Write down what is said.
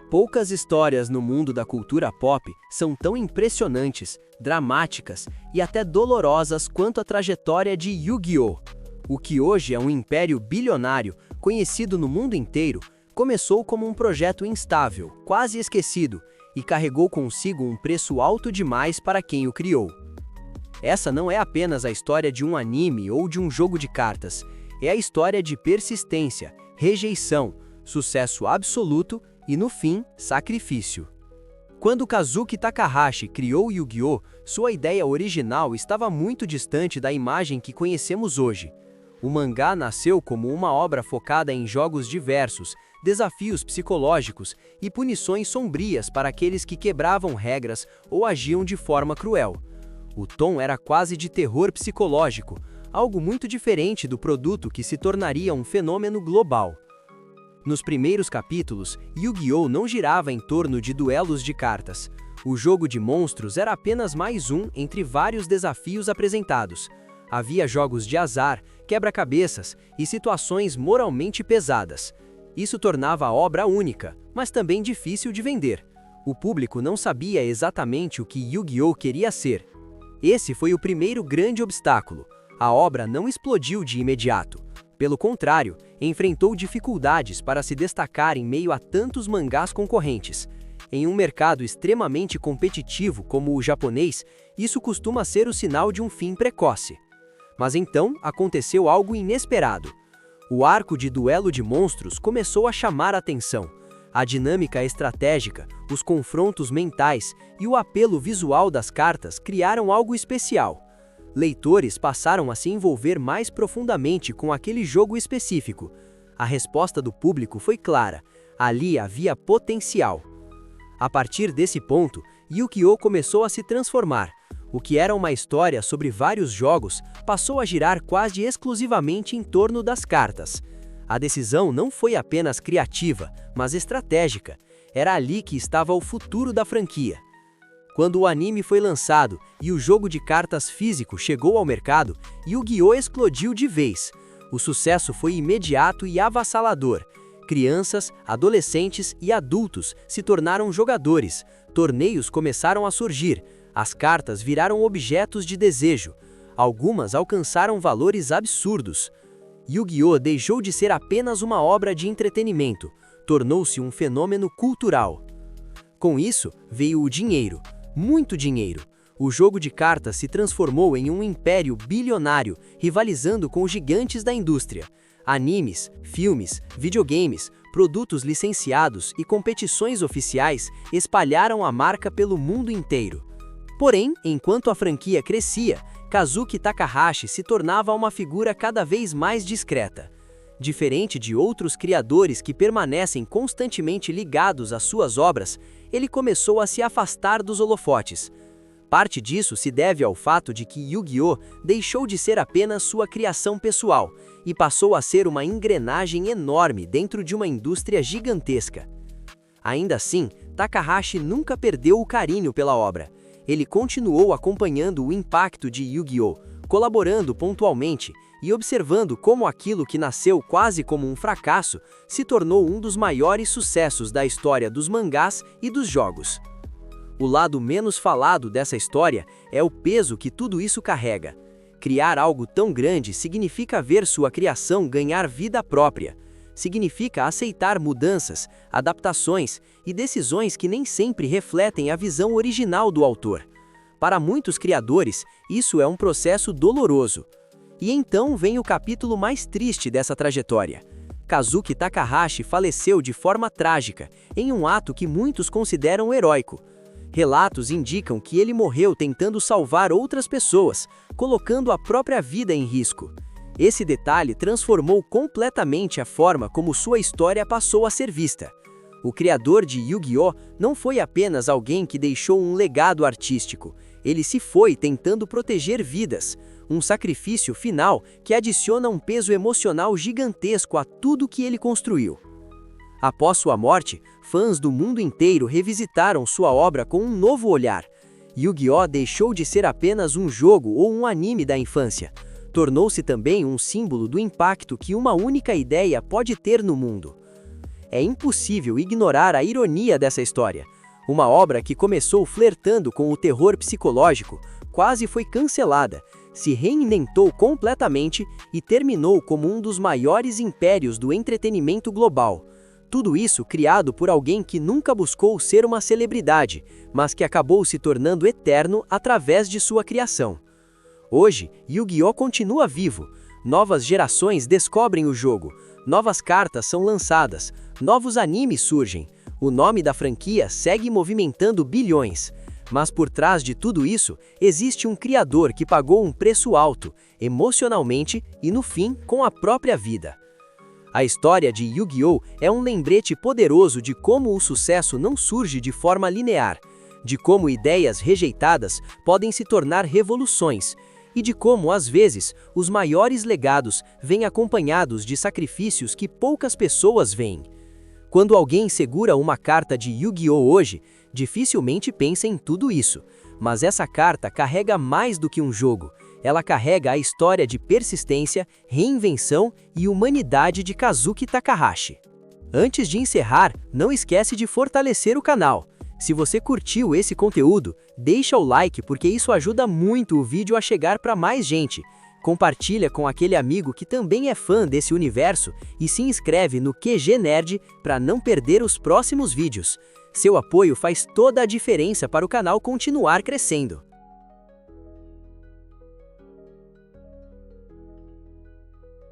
Poucas histórias no mundo da cultura pop são tão impressionantes, dramáticas e até dolorosas quanto a trajetória de Yu-Gi-Oh! O que hoje é um império bilionário, conhecido no mundo inteiro, começou como um projeto instável, quase esquecido, e carregou consigo um preço alto demais para quem o criou. Essa não é apenas a história de um anime ou de um jogo de cartas, é a história de persistência, rejeição, sucesso absoluto e, no fim, sacrifício. Quando Kazuki Takahashi criou Yu-Gi-Oh!, sua ideia original estava muito distante da imagem que conhecemos hoje. O mangá nasceu como uma obra focada em jogos diversos, desafios psicológicos e punições sombrias para aqueles que quebravam regras ou agiam de forma cruel. O tom era quase de terror psicológico, algo muito diferente do produto que se tornaria um fenômeno global. Nos primeiros capítulos, Yu-Gi-Oh! Não girava em torno de duelos de cartas. O jogo de monstros era apenas mais um entre vários desafios apresentados. Havia jogos de azar, quebra-cabeças e situações moralmente pesadas. Isso tornava a obra única, mas também difícil de vender. O público não sabia exatamente o que Yu-Gi-Oh! Queria ser. Esse foi o primeiro grande obstáculo. A obra não explodiu de imediato. Pelo contrário, enfrentou dificuldades para se destacar em meio a tantos mangás concorrentes. Em um mercado extremamente competitivo como o japonês, isso costuma ser o sinal de um fim precoce. Mas então aconteceu algo inesperado. O arco de duelo de monstros começou a chamar a atenção. A dinâmica estratégica, os confrontos mentais e o apelo visual das cartas criaram algo especial. Leitores passaram a se envolver mais profundamente com aquele jogo específico. A resposta do público foi clara: ali havia potencial. A partir desse ponto, Yu-Gi-Oh! Começou a se transformar. O que era uma história sobre vários jogos passou a girar quase exclusivamente em torno das cartas. A decisão não foi apenas criativa, mas estratégica. Era ali que estava o futuro da franquia. Quando o anime foi lançado e o jogo de cartas físico chegou ao mercado, Yu-Gi-Oh! Explodiu de vez. O sucesso foi imediato e avassalador. Crianças, adolescentes e adultos se tornaram jogadores. Torneios começaram a surgir. As cartas viraram objetos de desejo. Algumas alcançaram valores absurdos. Yu-Gi-Oh! Deixou de ser apenas uma obra de entretenimento. Tornou-se um fenômeno cultural. Com isso, veio o dinheiro. Muito dinheiro. O jogo de cartas se transformou em um império bilionário, rivalizando com os gigantes da indústria. Animes, filmes, videogames, produtos licenciados e competições oficiais espalharam a marca pelo mundo inteiro. Porém, enquanto a franquia crescia, Kazuki Takahashi se tornava uma figura cada vez mais discreta. Diferente de outros criadores que permanecem constantemente ligados às suas obras, ele começou a se afastar dos holofotes. Parte disso se deve ao fato de que Yu-Gi-Oh! Deixou de ser apenas sua criação pessoal e passou a ser uma engrenagem enorme dentro de uma indústria gigantesca. Ainda assim, Takahashi nunca perdeu o carinho pela obra. Ele continuou acompanhando o impacto de Yu-Gi-Oh!, colaborando pontualmente e observando como aquilo que nasceu quase como um fracasso se tornou um dos maiores sucessos da história dos mangás e dos jogos. O lado menos falado dessa história é o peso que tudo isso carrega. Criar algo tão grande significa ver sua criação ganhar vida própria. Significa aceitar mudanças, adaptações e decisões que nem sempre refletem a visão original do autor. Para muitos criadores, isso é um processo doloroso. E então vem o capítulo mais triste dessa trajetória. Kazuki Takahashi faleceu de forma trágica, em um ato que muitos consideram heróico. Relatos indicam que ele morreu tentando salvar outras pessoas, colocando a própria vida em risco. Esse detalhe transformou completamente a forma como sua história passou a ser vista. O criador de Yu-Gi-Oh! Não foi apenas alguém que deixou um legado artístico. Ele se foi tentando proteger vidas, um sacrifício final que adiciona um peso emocional gigantesco a tudo que ele construiu. Após sua morte, fãs do mundo inteiro revisitaram sua obra com um novo olhar. Yu-Gi-Oh! Deixou de ser apenas um jogo ou um anime da infância. Tornou-se também um símbolo do impacto que uma única ideia pode ter no mundo. é impossível ignorar a ironia dessa história. Uma obra que começou flertando com o terror psicológico, quase foi cancelada, se reinventou completamente e terminou como um dos maiores impérios do entretenimento global. Tudo isso criado por alguém que nunca buscou ser uma celebridade, mas que acabou se tornando eterno através de sua criação. Hoje, Yu-Gi-Oh! Continua vivo. Novas gerações descobrem o jogo, novas cartas são lançadas, novos animes surgem. O nome da franquia segue movimentando bilhões. Mas por trás de tudo isso, existe um criador que pagou um preço alto, emocionalmente e no fim, com a própria vida. A história de Yu-Gi-Oh! É um lembrete poderoso de como o sucesso não surge de forma linear, de como ideias rejeitadas podem se tornar revoluções, e de como, às vezes, os maiores legados vêm acompanhados de sacrifícios que poucas pessoas veem. Quando alguém segura uma carta de Yu-Gi-Oh! Hoje, dificilmente pensa em tudo isso, mas essa carta carrega mais do que um jogo. Ela carrega a história de persistência, reinvenção e humanidade de Kazuki Takahashi. Antes de encerrar, não esquece de fortalecer o canal. Se você curtiu esse conteúdo, deixa o like porque isso ajuda muito o vídeo a chegar para mais gente. Compartilha com aquele amigo que também é fã desse universo e se inscreve no QG Nerd para não perder os próximos vídeos. Seu apoio faz toda a diferença para o canal continuar crescendo.